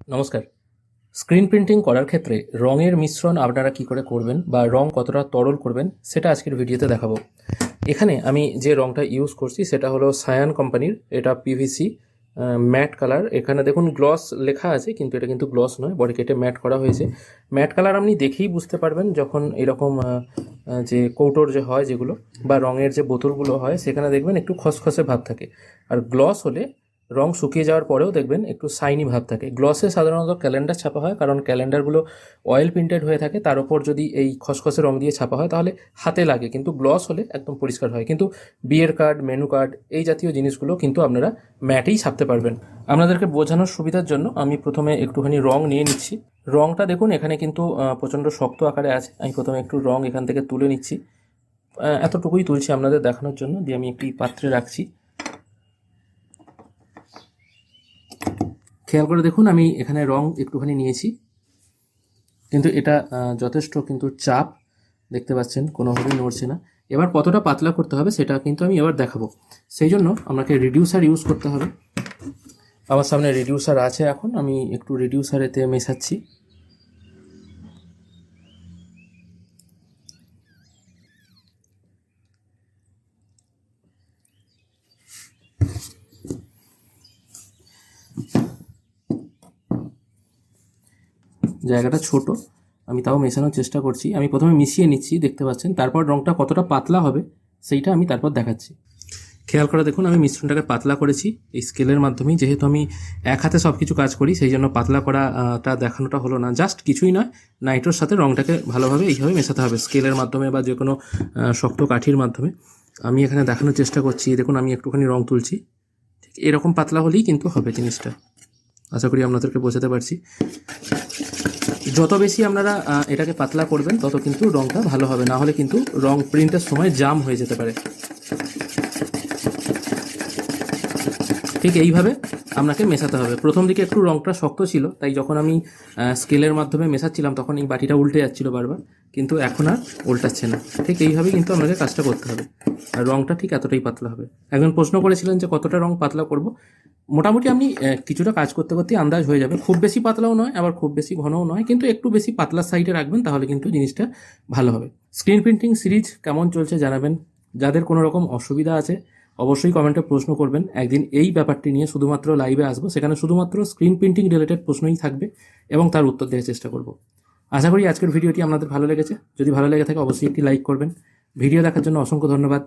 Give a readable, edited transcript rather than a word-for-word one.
নমস্কার। Screen printing করার ক্ষেত্রে রঙের মিশ্রণ আপনারা কি করে করবেন বা রং কতটা তরল করবেন সেটা আজকের ভিডিওতে দেখাবো। এখানে আমি যে রংটা ইউজ করছি সেটা হলো সায়ান কোম্পানির, এটা পিভিসি ম্যাট কালার। এখানে দেখুন গ্লস লেখা আছে, কিন্তু এটা কিন্তু গ্লস নয়, বডি কেটে ম্যাট করা হয়েছে। ম্যাট কালার আপনি দেখেই বুঝতে পারবেন যখন এরকম যে কৌটোর যে হয় যেগুলো বা রঙের যে বোতলগুলো হয় সেখানে দেখবেন একটু খসখসে ভাব থাকে। আর গ্লস হলে রং শুকিয়ে যাওয়ার পরেও দেখবেন একটু শাইনি ভাব থাকে। গ্লসে সাধারণত ক্যালেন্ডার ছাপা হয়, কারণ ক্যালেন্ডারগুলো অয়েল প্রিন্টেড হয়ে থাকে, তার উপর যদি এই খসখসে রং দিয়ে ছাপা হয় তাহলে হাতে লাগে, কিন্তু গ্লস হলে একদম পরিষ্কার হয়। কিন্তু বিয়ের কার্ড, মেনু কার্ড এই জাতীয় জিনিসগুলো কিন্তু আপনারা ম্যাটেই ছাপতে পারবেন। আপনাদেরকে বোঝানোর সুবিধার জন্য আমি প্রথমে একটুখানি রং নিয়ে নিচ্ছি। রংটা দেখুন এখানে কিন্তু প্রচণ্ড শক্ত আকারে আছে। আমি প্রথমে একটু রং এখান থেকে তুলে নিচ্ছি, এতটুকুই তুলছি আপনাদের দেখানোর জন্য। দিয়ে আমি একটি পাত্রে রাখছি। খেয়াল করে দেখুন আমি এখানে রং একটুখানি নিয়েছি, কিন্তু এটা যথেষ্ট কিন্তু চাপ, দেখতে পাচ্ছেন কোনোভাবেই নড়ছে না। এবার কতটা পাতলা করতে হবে সেটা কিন্তু আমি এবার দেখাবো। সেই জন্য আমাকে রিডিউসার ইউজ করতে হবে। আমার সামনে রিডিউসার আছে, এখন আমি একটু রিডিউসার এতে মেশাচ্ছি। জায়গাটা ছোট, আমি তাও মেশানোর চেষ্টা করছি। আমি প্রথমে মিশিয়ে নিচ্ছি, দেখতে পাচ্ছেন। তারপর রংটা কতটা পাতলা হবে সেইটা আমি তারপর দেখাচ্ছি। খেয়াল করে দেখুন আমি মিশ্রণটাকে পাতলা করেছি এই স্কেলের মাধ্যমেই। যেহেতু আমি এক হাতে সব কিছু কাজ করি সেই জন্য পাতলা করাটা দেখানোটা হলো না। জাস্ট কিছুই নয়, নাইট্রোর সাথে রংটাকে ভালোভাবে এইভাবে মেশাতে হবে স্কেলের মাধ্যমে বা যে কোনো শক্ত কাঠির মাধ্যমে। আমি এখানে দেখানোর চেষ্টা করছি। দেখুন আমি একটুখানি রং তুলছি, ঠিক এরকম পাতলা হলেই কিন্তু হবে জিনিসটা। আশা করি আপনাদেরকে বোঝাতে পারছি। যত বেশি আপনারা এটাকে পাতলা করবেন তত কিন্তু রংটা ভালো হবে, না হলে কিন্তু রং প্রিন্টের সময় জাম হয়ে যেতে পারে। ঠিক এইভাবে আপনাকে মেশাতে হবে। প্রথম দিকে একটু রংটা শক্ত ছিল, তাই যখন আমি স্কেলের মাধ্যমে মেশাচ্ছিলাম তখন এই বাটিটা উল্টে যাচ্ছিল বারবার, কিন্তু এখন আর উল্টাচ্ছে না। ঠিক এইভাবেই কিন্তু আপনাকে কাজটা করতে হবে, আর রংটা ঠিক এতটাই পাতলা হবে। একজন প্রশ্ন করেছিলেন যে কতটা রং পাতলা করব। মোটামুটি আপনি কিছুটা কাজ করতে করতে আন্দাজ হয়ে যাবে। খুব বেশি পাতলাও নয়, আবার খুব বেশি ঘনও নয়, কিন্তু একটু বেশি পাতলা সাইডে রাখবেন, তাহলে কিন্তু জিনিসটা ভালো হবে। স্ক্রিন প্রিন্টিং সিরিজ কেমন চলছে জানাবেন। যাদের কোনো রকম অসুবিধা আছে অবশ্যই কমেন্টে প্রশ্ন করবেন। একদিন এই ব্যাপারটি নিয়ে শুধুমাত্র লাইভে আসবো, সেখানে শুধুমাত্র স্ক্রিন প্রিন্টিং রিলেটেড প্রশ্নই থাকবে এবং তার উত্তর দেওয়ার চেষ্টা করব। আশা করি আজকের ভিডিওটি আপনাদের ভালো লেগেছে। যদি ভালো লেগে থাকে অবশ্যই একটি লাইক করবেন। ভিডিও দেখার জন্য অসংখ্য ধন্যবাদ।